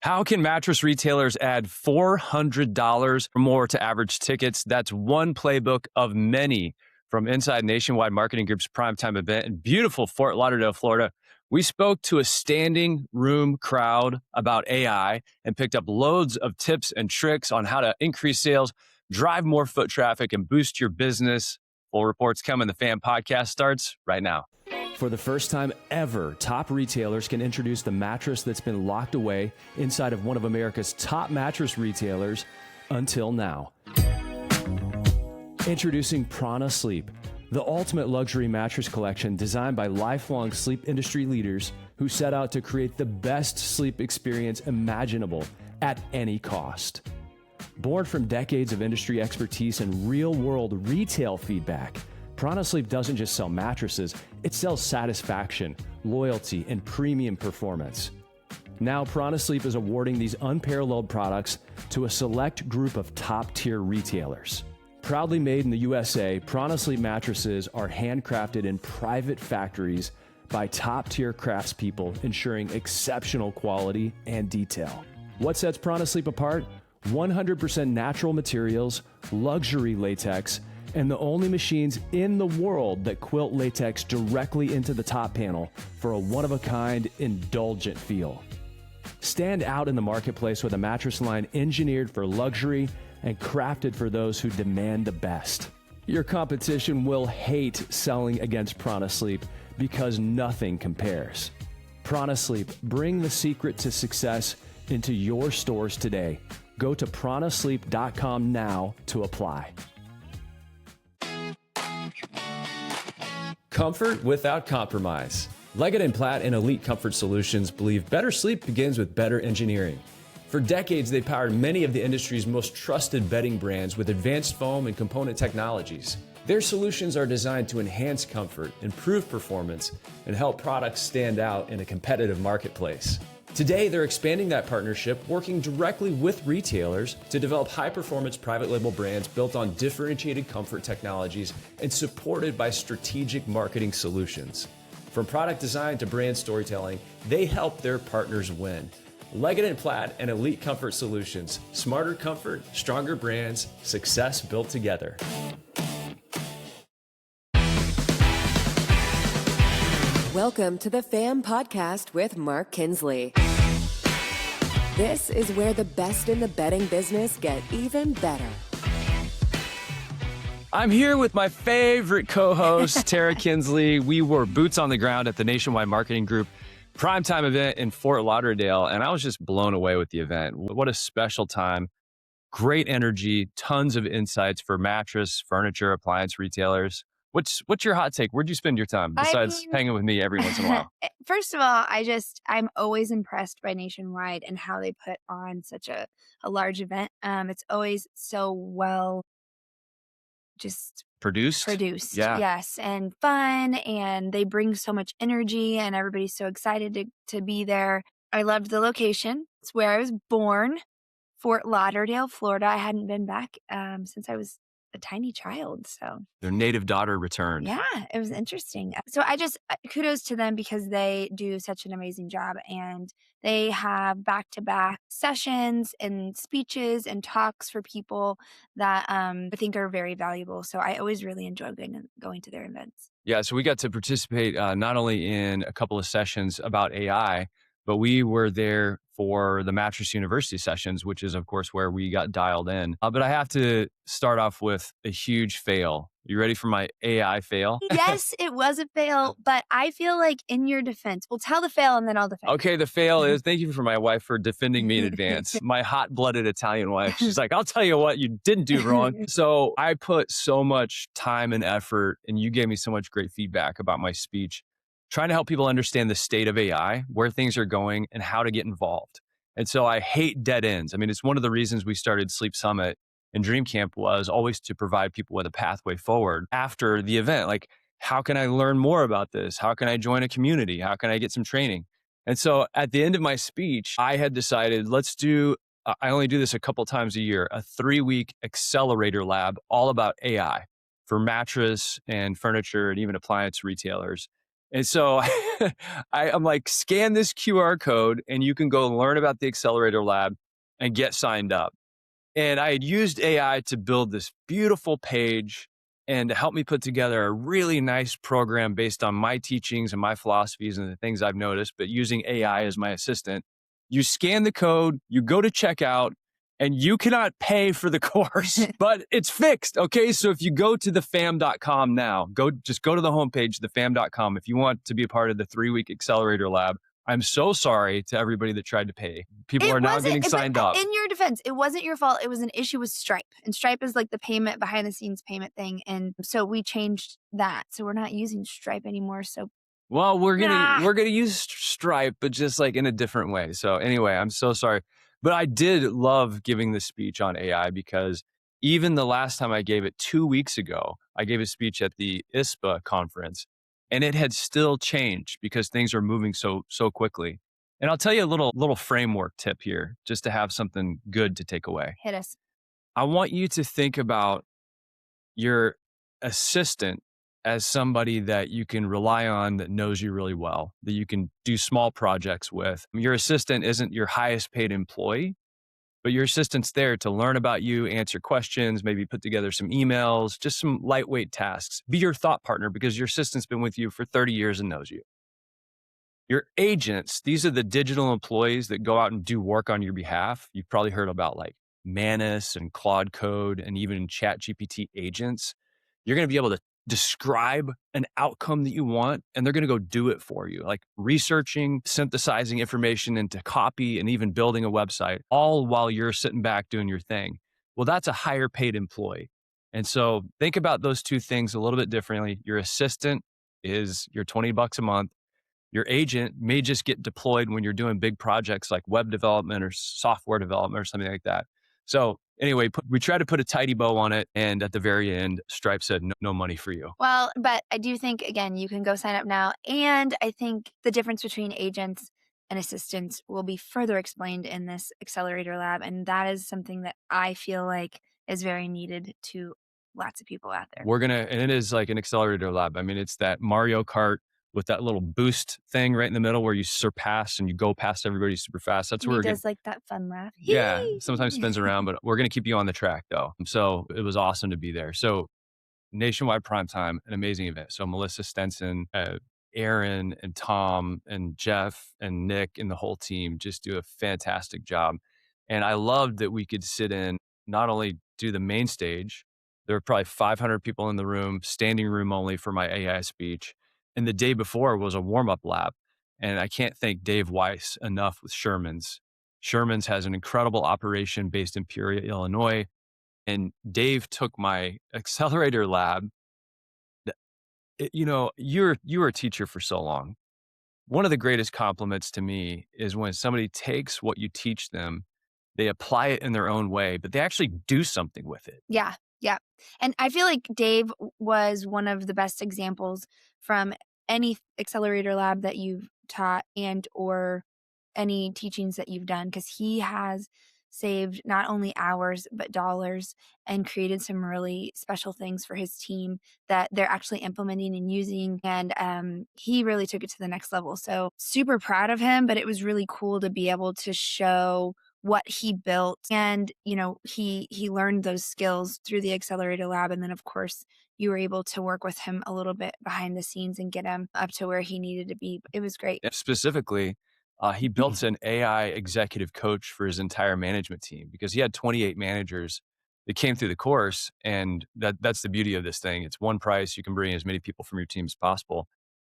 How can mattress retailers add $400 or more to average tickets? That's one playbook of many from inside Nationwide Marketing Group's Primetime event in beautiful Fort Lauderdale, Florida. We spoke to a standing room crowd about AI and picked up loads of tips and tricks on how to increase sales, drive more foot traffic, and boost your business. Full reports coming. The Fan Podcast starts right now. For the first time ever, top retailers can introduce the mattress that's been locked away inside of one of America's top mattress retailers until now. Introducing Prana Sleep, the ultimate luxury mattress collection designed by lifelong sleep industry leaders who set out to create the best sleep experience imaginable at any cost. Born from decades of industry expertise and real-world retail feedback, Prana Sleep doesn't just sell mattresses, it sells satisfaction, loyalty, and premium performance. Now, Prana Sleep is awarding these unparalleled products to a select group of top-tier retailers. Proudly made in the USA, Prana Sleep mattresses are handcrafted in private factories by top-tier craftspeople, ensuring exceptional quality and detail. What sets Prana Sleep apart? 100% natural materials, luxury latex, and the only machines in the world that quilt latex directly into the top panel for a one-of-a-kind, indulgent feel. Stand out in the marketplace with a mattress line engineered for luxury and crafted for those who demand the best. Your competition will hate selling against Prana Sleep because nothing compares. Prana Sleep, bring the secret to success into your stores today. Go to pranasleep.com now to apply. Comfort without compromise. Leggett & Platt and Elite Comfort Solutions believe better sleep begins with better engineering. For decades, they powered many of the industry's most trusted bedding brands with advanced foam and component technologies. Their solutions are designed to enhance comfort, improve performance, and help products stand out in a competitive marketplace. Today, they're expanding that partnership, working directly with retailers to develop high-performance private label brands built on differentiated comfort technologies and supported by strategic marketing solutions. From product design to brand storytelling, they help their partners win. Leggett & Platt and Elite Comfort Solutions. Smarter comfort, stronger brands, success built together. Welcome to the Fan Podcast with Mark Kinsley. This is where the best in the bedding business get even better. I'm here with my favorite co-host, Tara Kinsley. We were boots on the ground at the Nationwide Marketing Group Primetime event in Fort Lauderdale, and I was just blown away with the event. What a special time. Great energy, tons of insights for mattress, furniture, appliance retailers. What's your hot take? Where'd you spend your time besides hanging with me every once in a while? First of all, I'm always impressed by Nationwide and how they put on such a large event. It's always so well just produced. Yeah. Yes, and fun, and they bring so much energy, and everybody's so excited to be there. I loved the location. It's where I was born, Fort Lauderdale, Florida. I hadn't been back since I was a tiny child. So their native daughter returned. Yeah, it was interesting. So kudos to them because they do such an amazing job, and they have back-to-back sessions and speeches and talks for people that I think are very valuable. So I always really enjoy going to their events. Yeah, so we got to participate not only in a couple of sessions about AI, but we were there for the Mattress University sessions, which is, of course, where we got dialed in. But I have to start off with a huge fail. You ready for my AI fail? Yes, it was a fail, but I feel like in your defense, we'll tell the fail and then I'll defend. Okay, the fail is, thank you for my wife for defending me in advance. My hot-blooded Italian wife. She's like, I'll tell you what you didn't do wrong. So I put so much time and effort, and you gave me so much great feedback about my speech, trying to help people understand the state of AI, where things are going, and how to get involved. And so I hate dead ends. I mean, it's one of the reasons we started Sleep Summit and Dream Camp was always to provide people with a pathway forward after the event. Like, how can I learn more about this? How can I join a community? How can I get some training? And so at the end of my speech, I had decided, I only do this a couple times a year, a 3-week accelerator lab all about AI for mattress and furniture and even appliance retailers. And so I'm like, scan this QR code and you can go learn about the Accelerator Lab and get signed up. And I had used AI to build this beautiful page and to help me put together a really nice program based on my teachings and my philosophies and the things I've noticed, but using AI as my assistant. You scan the code, you go to checkout, and you cannot pay for the course, but it's fixed. Okay. So if you go to thefam.com now, just go to the homepage, thefam.com, if you want to be a part of the 3-week Accelerator Lab. I'm so sorry to everybody that tried to pay. People are now getting signed up. In your defense, it wasn't your fault. It was an issue with Stripe. And Stripe is like the payment behind the scenes payment thing. And so we changed that. So we're not using Stripe anymore. So well, we're gonna use Stripe, but just like in a different way. So anyway, I'm so sorry. But I did love giving the speech on AI because even the last time I gave it 2 weeks ago, I gave a speech at the ISPA conference and it had still changed because things are moving so quickly. And I'll tell you a little framework tip here, just to have something good to take away. hit us. I want you to think about your assistant as somebody that you can rely on, that knows you really well, that you can do small projects with. Your assistant isn't your highest paid employee, but your assistant's there to learn about you, answer questions, maybe put together some emails, just some lightweight tasks. Be your thought partner because your assistant's been with you for 30 years and knows you. Your agents, these are the digital employees that go out and do work on your behalf. You've probably heard about like Manus and Claude Code and even ChatGPT agents. You're going to be able to describe an outcome that you want, and they're going to go do it for you, like researching, synthesizing information into copy, and even building a website, all while you're sitting back doing your thing. Well, that's a higher paid employee. And so think about those two things a little bit differently. Your assistant is your $20 a month. Your agent may just get deployed when you're doing big projects like web development or software development or something like that. So anyway, we tried to put a tidy bow on it. And at the very end, Stripe said, no money for you. Well, but I do think, again, you can go sign up now. And I think the difference between agents and assistants will be further explained in this Accelerator Lab. And that is something that I feel like is very needed to lots of people out there. And it is like an Accelerator Lab. I mean, it's that Mario Kart with that little boost thing right in the middle where you surpass and you go past everybody super fast. That's where it does like that fun laugh. Yeah, sometimes spins around, but we're going to keep you on the track though. So it was awesome to be there. So Nationwide Primetime, an amazing event. So Melissa Stenson, Aaron and Tom and Jeff and Nick and the whole team just do a fantastic job. And I loved that we could sit in, not only do the main stage, there were probably 500 people in the room, standing room only for my AI speech. And the day before was a warm-up lab. And I can't thank Dave Weiss enough with Sherman's. Sherman's has an incredible operation based in Peoria, Illinois. And Dave took my Accelerator Lab. You know, you were a teacher for so long. One of the greatest compliments to me is when somebody takes what you teach them, they apply it in their own way, but they actually do something with it. Yeah. Yeah. And I feel like Dave was one of the best examples from any Accelerator Lab that you've taught and or any teachings that you've done, because he has saved not only hours but dollars and created some really special things for his team that they're actually implementing and using. And he really took it to the next level. So super proud of him, but it was really cool to be able to show what he built. And, you know, he learned those skills through the Accelerator Lab. And then, of course, you were able to work with him a little bit behind the scenes and get him up to where he needed to be. It was great. Specifically, he built an AI executive coach for his entire management team because he had 28 managers that came through the course. And that's the beauty of this thing. It's one price. You can bring as many people from your team as possible.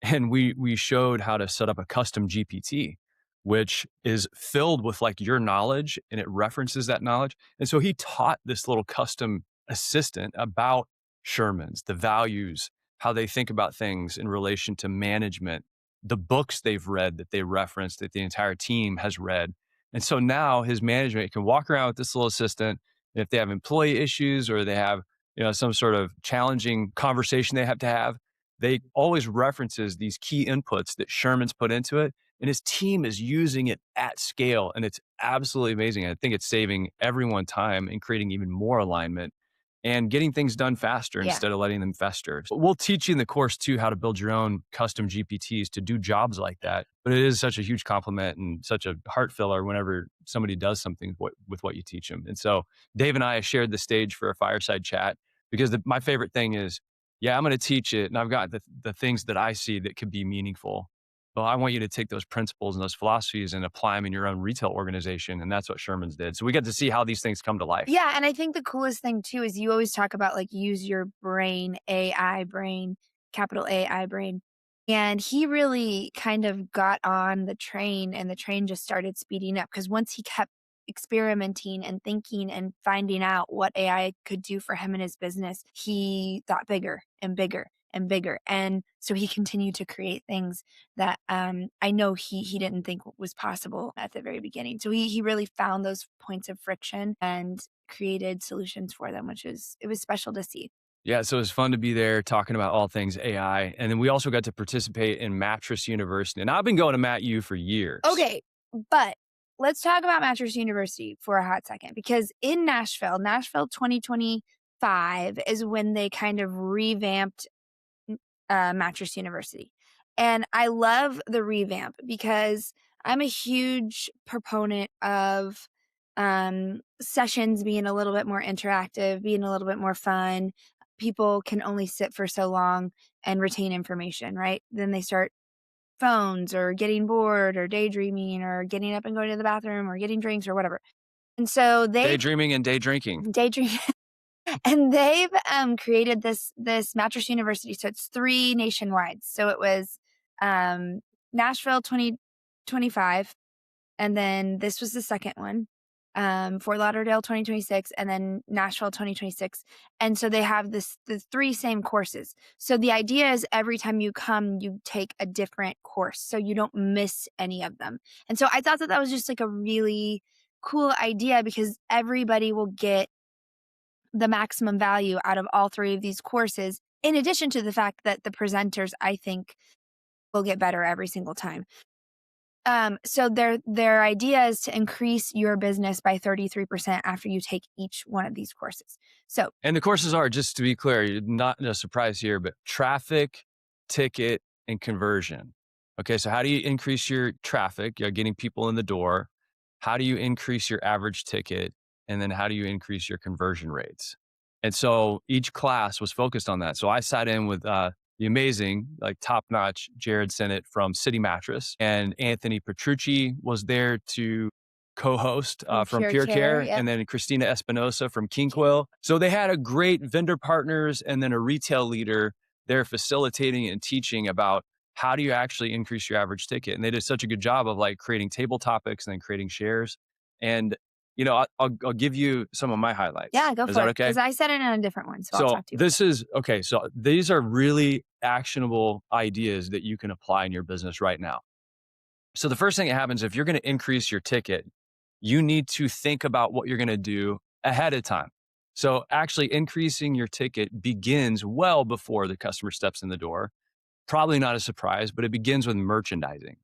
And we showed how to set up a custom GPT, which is filled with like your knowledge and it references that knowledge. And so he taught this little custom assistant about Sherman's, the values, how they think about things in relation to management, the books they've read that they referenced that the entire team has read. And so now his management can walk around with this little assistant. And if they have employee issues or they have, you know, some sort of challenging conversation they have, they always references these key inputs that Sherman's put into it. And his team is using it at scale. And it's absolutely amazing. I think it's saving everyone time and creating even more alignment. and getting things done faster Yeah. instead of letting them fester. We'll teach you in the course too how to build your own custom GPTs to do jobs like that. But it is such a huge compliment and such a heart filler whenever somebody does something with what you teach them. And so Dave and I shared the stage for a fireside chat because my favorite thing is, yeah, I'm going to teach it, and I've got the things that I see that could be meaningful. Well, I want you to take those principles and those philosophies and apply them in your own retail organization. And that's what Sherman's did. So we get to see how these things come to life. Yeah, and I think the coolest thing too is you always talk about like use your brain, AI brain, capital AI brain. And he really kind of got on the train and the train just started speeding up because once he kept experimenting and thinking and finding out what AI could do for him and his business, he thought bigger and bigger and bigger. And so he continued to create things that I know he didn't think was possible at the very beginning. So he really found those points of friction and created solutions for them, it was special to see. Yeah, so it was fun to be there talking about all things AI. And then we also got to participate in Mattress University. And I've been going to Matt U for years. Okay, but let's talk about Mattress University for a hot second because in Nashville 2025 is when they kind of revamped Mattress University. And I love the revamp because I'm a huge proponent of sessions being a little bit more interactive, being a little bit more fun. People can only sit for so long and retain information, right? Then they start phones or getting bored or daydreaming or getting up and going to the bathroom or getting drinks or whatever. And so Daydreaming and day drinking. daydream and they've created this Mattress University. So it's 3 nationwide. So it was Nashville 2025, and then this was the second one, Fort Lauderdale 2026, and then Nashville 2026. And so they have the 3 same courses. So the idea is every time you come, you take a different course, so you don't miss any of them. And so I thought that was just like a really cool idea because everybody will get the maximum value out of all 3 of these courses, in addition to the fact that the presenters, I think, will get better every single time. So their idea is to increase your business by 33% after you take each one of these courses. So, And the courses are, just to be clear, not a surprise here, but traffic, ticket, and conversion. Okay, so how do you increase your traffic? You're getting people in the door. How do you increase your average ticket? And then how do you increase your conversion rates? And so each class was focused on that. So I sat in with the amazing, like top-notch Jared Sennett from City Mattress, and Anthony Petrucci was there to co-host from Pure Pure Care, Care, yep. and then Christina Espinosa from King Quill. So they had a great vendor partners and then a retail leader there facilitating and teaching about how do you actually increase your average ticket. And they did such a good job of like creating table topics and then creating shares. And I'll give you some of my highlights. yeah, go Is for that it. okay? Because I said it on a different one, so I'll talk to you. This is okay. So these are really actionable ideas that you can apply in your business right now. So the first thing that happens, if you're going to increase your ticket, you need to think about what you're going to do ahead of time. So actually increasing your ticket begins well before the customer steps in the door. Probably not a surprise, but it begins with merchandising.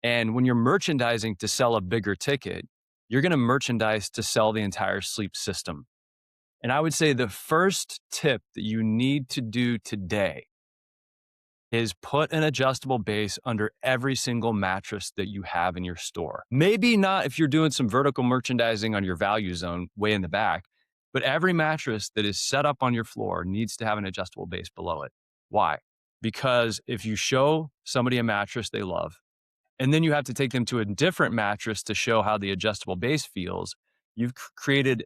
And when you're merchandising to sell a bigger ticket, you're going to merchandise to sell the entire sleep system. And I would say the first tip that you need to do today is put an adjustable base under every single mattress that you have in your store. Maybe not if you're doing some vertical merchandising on your value zone way in the back, but every mattress that is set up on your floor needs to have an adjustable base below it. Why? Because if you show somebody a mattress they love, and then you have to take them to a different mattress to show how the adjustable base feels, you've created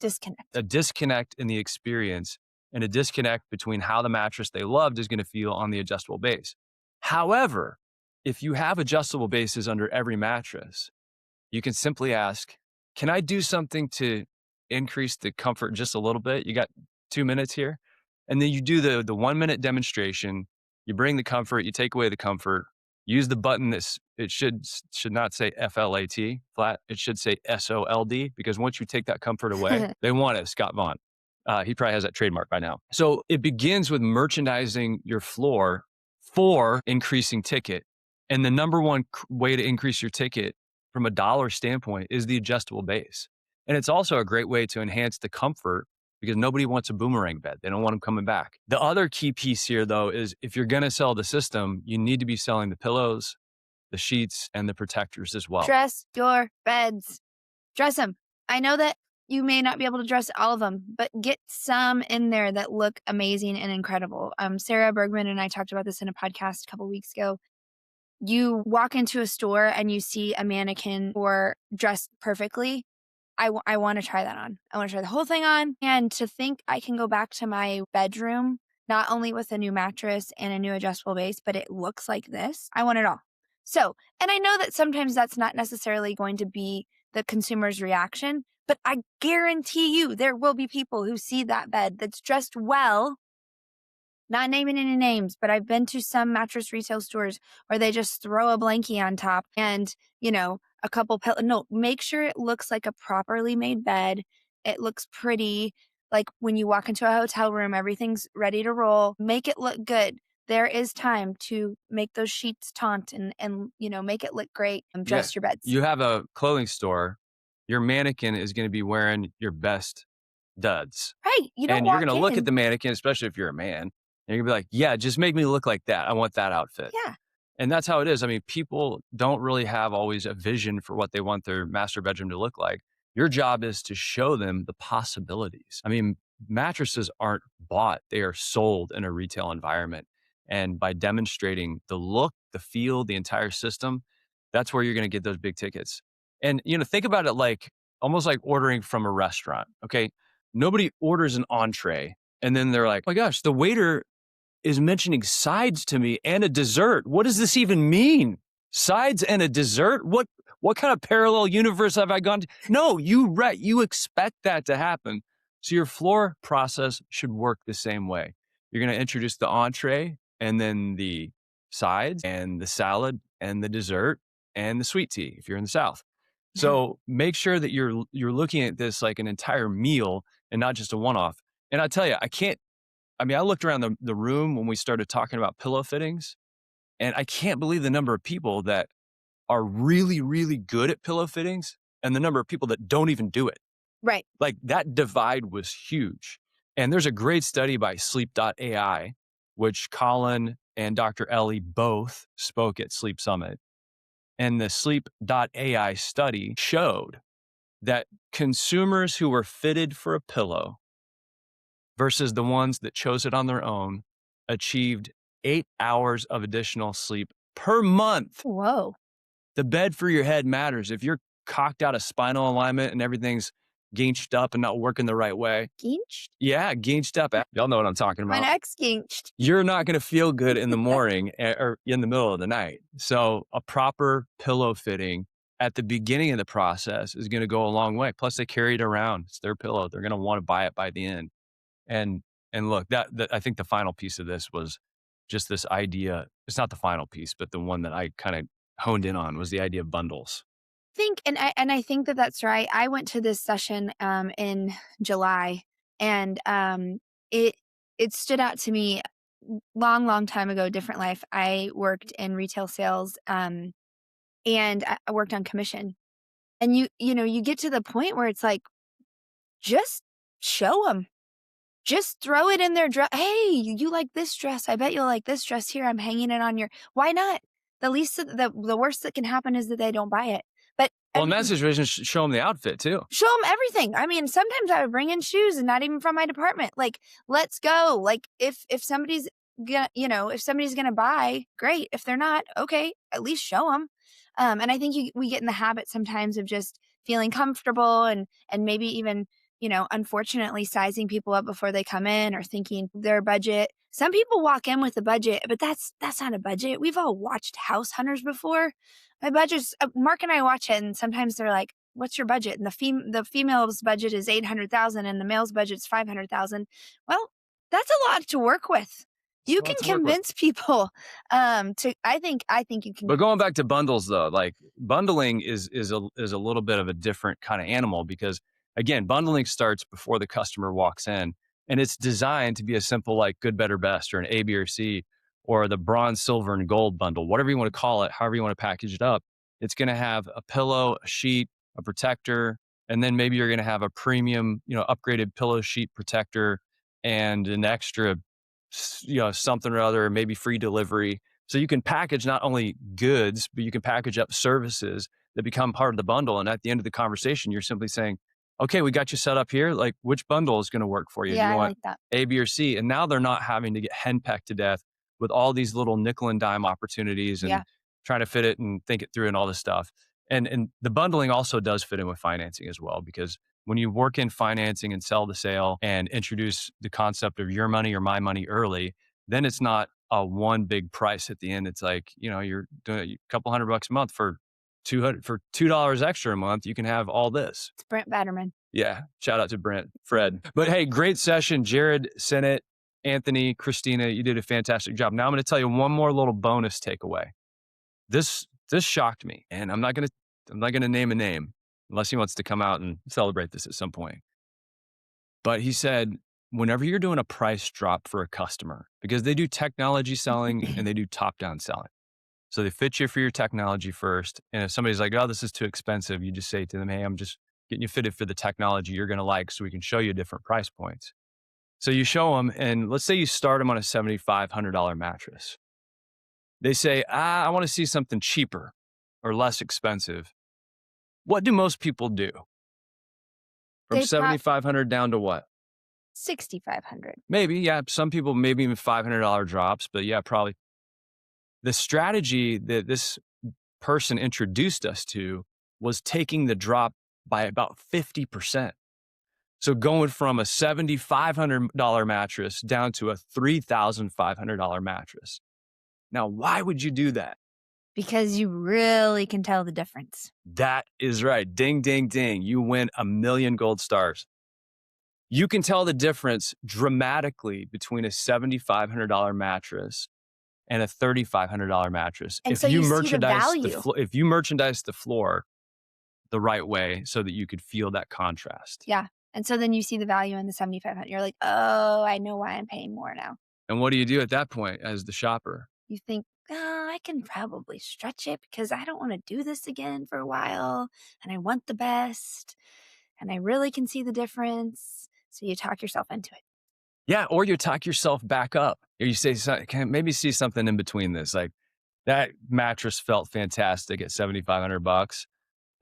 Disconnect. a disconnect in the experience and a disconnect between how the mattress they loved is going to feel on the adjustable base. However, if you have adjustable bases under every mattress, you can simply ask, can I do something to increase the comfort just a little bit? You got 2 minutes here. And then you do the 1 minute demonstration. You bring the comfort, you take away the comfort, use the button it should not say FLAT, flat. It should say SOLD, because once you take that comfort away, they want it, Scott Vaughn. He probably has that trademark by now. So it begins with merchandising your floor for increasing ticket. And the number one way to increase your ticket from $1 standpoint is the adjustable base. And it's also a great way to enhance the comfort because nobody wants a boomerang bed. They don't want them coming back. The other key piece here, though, is if you're going to sell the system, you need to be selling the pillows, the sheets, and the protectors as well. Dress your beds. Dress them. I know that you may not be able to dress all of them, but get some in there that look amazing and incredible. Sarah Bergman and I talked about this in a podcast a couple weeks ago. You walk into a store and you see a mannequin or dressed perfectly. I want to try that on. I want to try the whole thing on. And to think I can go back to my bedroom, not only with a new mattress and a new adjustable base, but it looks like this. I want it all. So, and I know that sometimes that's not necessarily going to be the consumer's reaction, but I guarantee you there will be people who see that bed that's dressed well, not naming any names, but I've been to some mattress retail stores where they just throw a blankie on top and, a couple pillows. No, make sure it looks like a properly made bed. It looks pretty. Like when you walk into a hotel room, everything's ready to roll. Make it look good. There is time to make those sheets taunt and make it look great and dress your beds. You have a clothing store, your mannequin is going to be wearing your best duds. Right. And you're going to look at the mannequin, especially if you're a man, and you're going to be like, yeah, just make me look like that. I want that outfit. Yeah. And that's how it is. I mean, people don't really have always a vision for what they want their master bedroom to look like. Your job is to show them the possibilities. I mean, mattresses aren't bought, they are sold in a retail environment. And by demonstrating the look, the feel, the entire system, that's where you're going to get those big tickets. And, think about it like almost like ordering from a restaurant. Okay. Nobody orders an entree and then they're like, oh my gosh, the waiter is mentioning sides to me and a dessert. What does this even mean? Sides and a dessert? What kind of parallel universe have I gone to? No, you expect that to happen. So your floor process should work the same way. You're going to introduce the entree and then the sides and the salad and the dessert and the sweet tea if you're in the South. So make sure that you're looking at this like an entire meal and not just a one-off. And I tell you, I looked around the room when we started talking about pillow fittings, and I can't believe the number of people that are really, really good at pillow fittings and the number of people that don't even do it. Right. Like that divide was huge. And there's a great study by Sleep.ai, which Colin and Dr. Ellie both spoke at Sleep Summit. And the Sleep.ai study showed that consumers who were fitted for a pillow versus the ones that chose it on their own achieved 8 hours of additional sleep per month. Whoa. The bed for your head matters. If you're cocked out of spinal alignment and everything's ginched up and not working the right way. Ginched? Yeah, ginched up. Y'all know what I'm talking about. My neck's ginched. You're not going to feel good in the morning or in the middle of the night. So a proper pillow fitting at the beginning of the process is going to go a long way. Plus they carry it around. It's their pillow. They're going to want to buy it by the end. And look, that I think the final piece of this was just this idea. It's not the final piece, but the one that I kind of honed in on was the idea of bundles. I think that that's right. I went to this session in July, and it stood out to me. Long time ago, different life. I worked in retail sales, and I worked on commission. And you get to the point where it's like, just show them. Just throw it in their dress. Hey, you like this dress? I bet you'll like this dress here. I'm hanging it on your. Why not? The worst that can happen is that they don't buy it. But in that situation, show them the outfit too. Show them everything. I mean, sometimes I would bring in shoes and not even from my department. Like, let's go. Like, if somebody's gonna buy, great. If they're not, okay, at least show them. And I think we get in the habit sometimes of just feeling comfortable and maybe even, unfortunately sizing people up before they come in or thinking their budget. Some people walk in with a budget, but that's not a budget. We've all watched House Hunters before. My budget's, Mark and I watch it, and sometimes they're like, what's your budget? And the female's budget is $800,000 and the male's budget's $500,000. Well, that's a lot to work with. You can convince people I think you can. But going back to bundles though, like bundling is a little bit of a different kind of animal because again, bundling starts before the customer walks in and it's designed to be a simple like good, better, best or an A, B, or C or the bronze, silver, and gold bundle, whatever you want to call it, however you want to package it up. It's going to have a pillow, a sheet, a protector, And then maybe you're going to have a premium, upgraded pillow sheet protector and an extra, something or other, maybe free delivery. So you can package not only goods, but you can package up services that become part of the bundle. And at the end of the conversation, you're simply saying, okay, we got you set up here. Like, which bundle is going to work for you? Do Yeah, you I want like that. A, B, or C? And now they're not having to get henpecked to death with all these little nickel and dime opportunities and Yeah. trying to fit it and think it through and all this stuff. And the bundling also does fit in with financing as well, because when you work in financing and sell the sale and introduce the concept of your money or my money early, then it's not a one big price at the end. It's like, you're doing a couple $100 a month for $2 extra a month. You can have all this. It's Brent Batterman. Yeah. Shout out to Brent, Fred. But hey, great session. Jared, Sennett, Anthony, Christina, you did a fantastic job. Now I'm going to tell you one more little bonus takeaway. This shocked me, and I'm not gonna name a name unless he wants to come out and celebrate this at some point. But he said, whenever you're doing a price drop for a customer, because they do technology selling and they do top-down selling. So they fit you for your technology first. And if somebody's like, oh, this is too expensive, you just say to them, hey, I'm just getting you fitted for the technology you're gonna like so we can show you different price points. So you show them, and let's say you start them on a $7,500 mattress. They say, I want to see something cheaper or less expensive. What do most people do? From They pop- $7,500 down to what? $6,500. Maybe, yeah. Some people, maybe even $500 drops, but yeah, probably. The strategy that this person introduced us to was taking the drop by about 50%. So going from a $7,500 mattress down to a $3,500 mattress. Now, why would you do that? Because you really can tell the difference. That is right. Ding, ding, ding. You win 1,000,000 gold stars. You can tell the difference dramatically between a $7,500 mattress and a $3,500 mattress. And so you see the value. If you merchandise the floor the right way so that you could feel that contrast. Yeah. And so then you see the value in the $7,500. You're like, oh, I know why I'm paying more now. And what do you do at that point as the shopper? You think, I can probably stretch it because I don't want to do this again for a while. And I want the best. And I really can see the difference. So you talk yourself into it. Yeah. Or you talk yourself back up. Or you say, can maybe see something in between this. Like, that mattress felt fantastic at $7,500.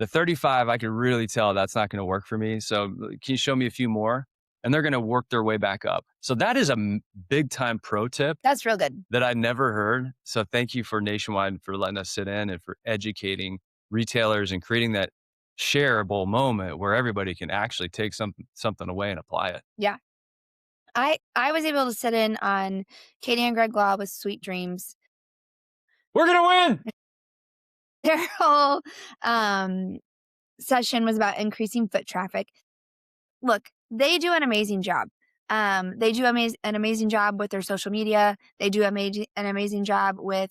The 35, I could really tell that's not going to work for me. So can you show me a few more? And they're going to work their way back up. So that is a big time pro tip. That's real good. That I never heard. So thank you for Nationwide for letting us sit in and for educating retailers and creating that shareable moment where everybody can actually take something away and apply it. Yeah. I was able to sit in on Katie and Greg Law with Sweet Dreams. We're going to win. Their whole session was about increasing foot traffic. Look, they do an amazing job. They do an amazing job with their social media. They do an amazing job with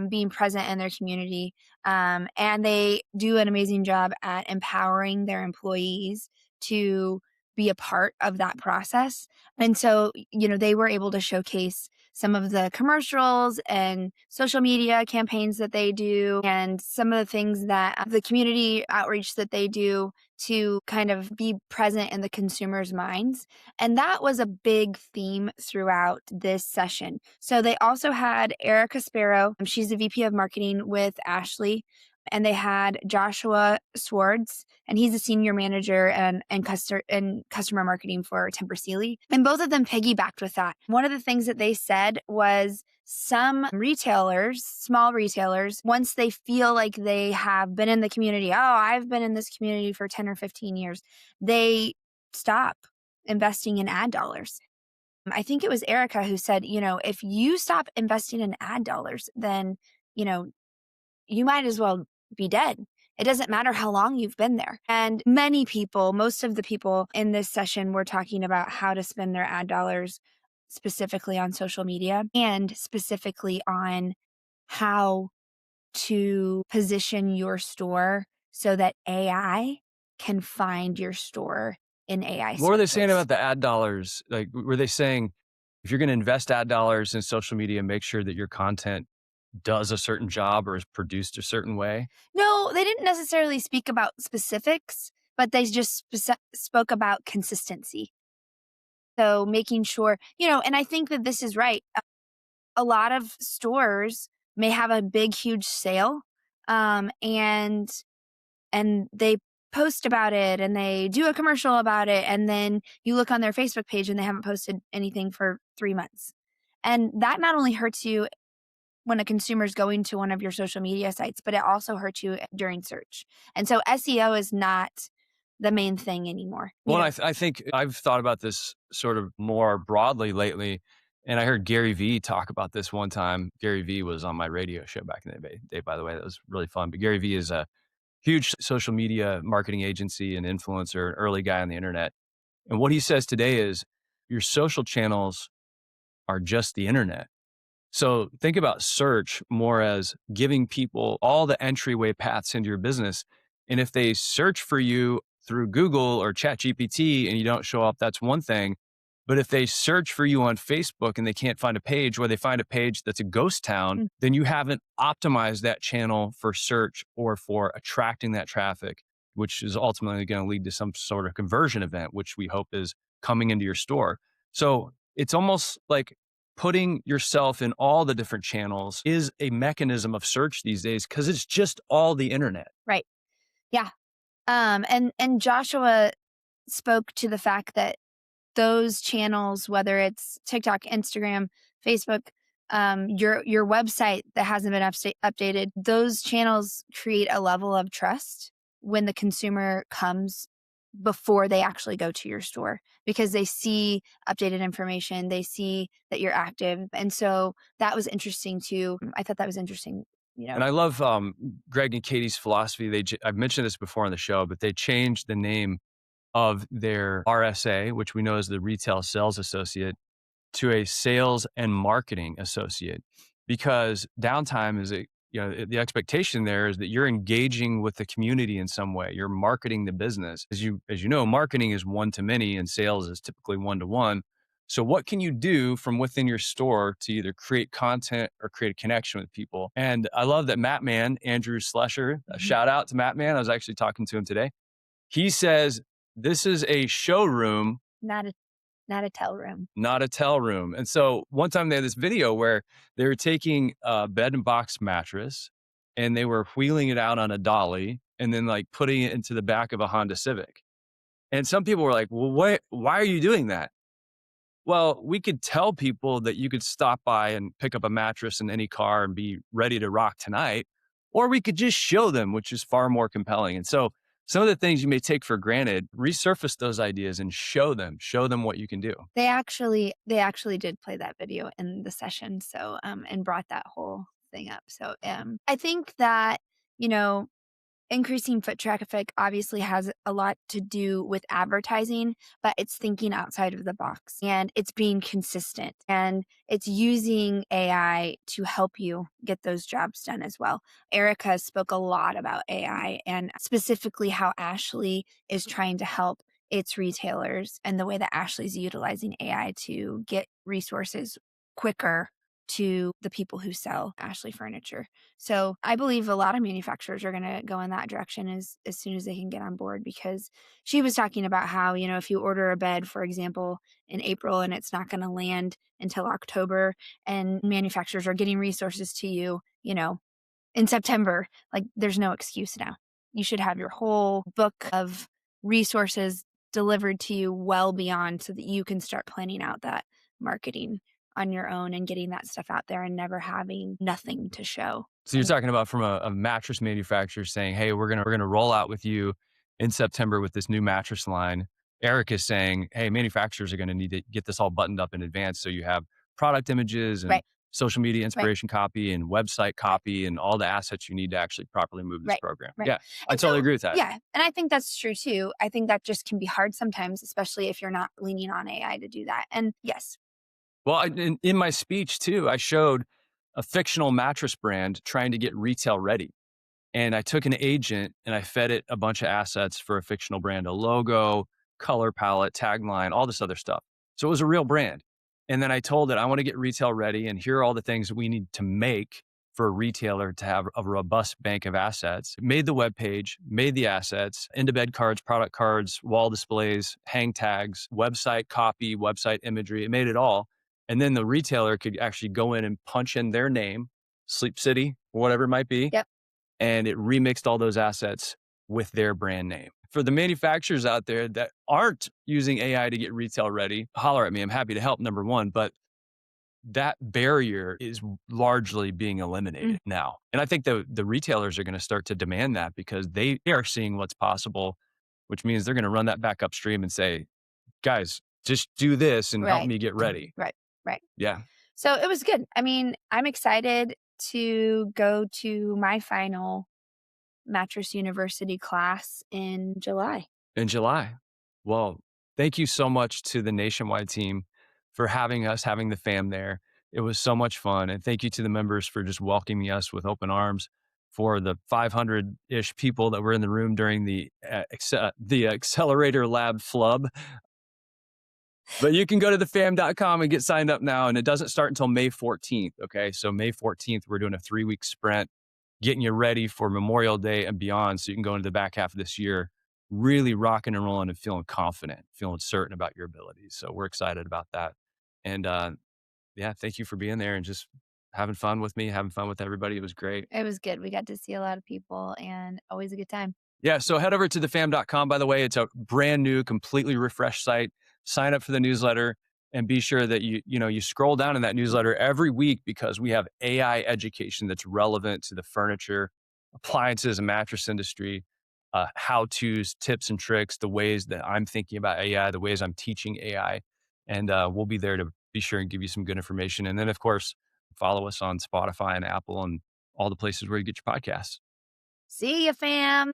being present in their community. And they do an amazing job at empowering their employees to be a part of that process. And so, they were able to showcase some of the commercials and social media campaigns that they do and some of the things that the community outreach that they do to kind of be present in the consumers' minds. And that was a big theme throughout this session. So they also had Erica Sparrow. She's the VP of marketing with Ashley. And they had Joshua Swartz, and he's a senior manager and customer marketing for Tempur Sealy. And both of them piggybacked with that. One of the things that they said was some retailers, small retailers, once they feel like they have been in the community, I've been in this community for 10 or 15 years, they stop investing in ad dollars. I think it was Erica who said, if you stop investing in ad dollars, then, you might as well be dead. It doesn't matter how long you've been there. And most of the people in this session were talking about how to spend their ad dollars specifically on social media and specifically on how to position your store so that AI can find your store in AI. What were they saying about the ad dollars? Like, were they saying if you're going to invest ad dollars in social media, make sure that your content does a certain job or is produced a certain way? No, they didn't necessarily speak about specifics. but they just spoke about consistency. So making sure, and I think that this is right. A lot of stores may have a big, huge sale, and they post about it and they do a commercial about it, and then you look on their Facebook page and they haven't posted anything for 3 months. And that not only hurts you when a consumer is going to one of your social media sites, but it also hurts you during search. And so SEO is not the main thing anymore. Well, I think I've thought about this sort of more broadly lately. And I heard Gary Vee talk about this one time. Gary Vee was on my radio show back in the day, by the way. That was really fun. But Gary Vee is a huge social media marketing agency and influencer, an early guy on the internet. And what he says today is your social channels are just the internet. So think about search more as giving people all the entryway paths into your business. And if they search for you through Google or ChatGPT and you don't show up, that's one thing. But if they search for you on Facebook and they can't find a page, or they find a page that's a ghost town, then you haven't optimized that channel for search or for attracting that traffic, which is ultimately going to lead to some sort of conversion event, which we hope is coming into your store. So it's almost like putting yourself in all the different channels is a mechanism of search these days because it's just all the internet. Right. Yeah. And Joshua spoke to the fact that those channels, whether it's TikTok, Instagram, Facebook, your website that hasn't been updated, those channels create a level of trust when the consumer comes before they actually go to your store, because they see updated information, they see that you're active. And so that was interesting too. I thought that was interesting. And I love Greg and Katie's philosophy. I've mentioned this before on the show, but they changed the name of their RSA, which we know as the Retail Sales Associate, to a Sales and Marketing Associate, because downtime is the expectation there is that you're engaging with the community in some way. You're marketing the business. As you know, marketing is one to many and sales is typically one to one. So what can you do from within your store to either create content or create a connection with people? And I love that Mattman, Andrew Slesher, a shout out to Mattman. I was actually talking to him today. He says, this is a showroom, Not a tell room. Not a tell room. And so one time they had this video where they were taking a bed and box mattress and they were wheeling it out on a dolly and then like putting it into the back of a Honda Civic. And some people were like, well, why are you doing that? Well, we could tell people that you could stop by and pick up a mattress in any car and be ready to rock tonight, or we could just show them, which is far more compelling. And so some of the things you may take for granted, resurface those ideas and show them what you can do. They actually did play that video in the session. So, and brought that whole thing up. So, I think that, increasing foot traffic obviously has a lot to do with advertising, but it's thinking outside of the box and it's being consistent and it's using AI to help you get those jobs done as well. Erica spoke a lot about AI and specifically how Ashley is trying to help its retailers and the way that Ashley's utilizing AI to get resources quicker to the people who sell Ashley furniture. So I believe a lot of manufacturers are going to go in that direction as soon as they can get on board, because she was talking about how, if you order a bed, for example, in April and it's not going to land until October, and manufacturers are getting resources to you, in September, like there's no excuse now. You should have your whole book of resources delivered to you well beyond, so that you can start planning out that marketing on your own and getting that stuff out there and never having nothing to show. So you're talking about from a mattress manufacturer saying, hey, we're gonna roll out with you in September with this new mattress line. Eric is saying, hey, manufacturers are gonna need to get this all buttoned up in advance, so you have product images and social media inspiration copy and website copy and all the assets you need to actually properly move this program. Yeah, I totally agree with that. Yeah, and I think that's true too. I think that just can be hard sometimes, especially if you're not leaning on AI to do that. And yes. Well, in my speech too, I showed a fictional mattress brand trying to get retail ready. And I took an agent and I fed it a bunch of assets for a fictional brand, a logo, color palette, tagline, all this other stuff. So it was a real brand. And then I told it, I want to get retail ready and here are all the things we need to make for a retailer to have a robust bank of assets. Made the web page, made the assets, into bed cards, product cards, wall displays, hang tags, website copy, website imagery. It made it all. And then the retailer could actually go in and punch in their name, Sleep City, whatever it might be. Yep. And it remixed all those assets with their brand name. For the manufacturers out there that aren't using AI to get retail ready, holler at me. I'm happy to help, number one. But that barrier is largely being eliminated now. And I think the retailers are going to start to demand that because they are seeing what's possible, which means they're going to run that back upstream and say, guys, just do this and help me get ready. Right. Yeah. So it was good. I mean, I'm excited to go to my final Mattress University class in July. In July. Well, thank you so much to the nationwide team for having us, having the fam there. It was so much fun. And thank you to the members for just welcoming us with open arms. For the 500-ish people that were in the room during the Accelerator Lab flub. But you can go to thefam.com and get signed up now. And it doesn't start until May 14th. Okay. So May 14th, we're doing a 3-week sprint, getting you ready for Memorial Day and beyond. So you can go into the back half of this year, really rocking and rolling and feeling confident, feeling certain about your abilities. So we're excited about that. And yeah, thank you for being there and just having fun with me, having fun with everybody. It was great. It was good. We got to see a lot of people and always a good time. Yeah. So head over to thefam.com, by the way. It's a brand new, completely refreshed site. Sign up for the newsletter and be sure that you scroll down in that newsletter every week because we have AI education that's relevant to the furniture, appliances, and mattress industry, how-tos, tips and tricks, the ways that I'm thinking about AI, the ways I'm teaching AI. And we'll be there to be sure and give you some good information. And then, of course, follow us on Spotify and Apple and all the places where you get your podcasts. See ya, fam.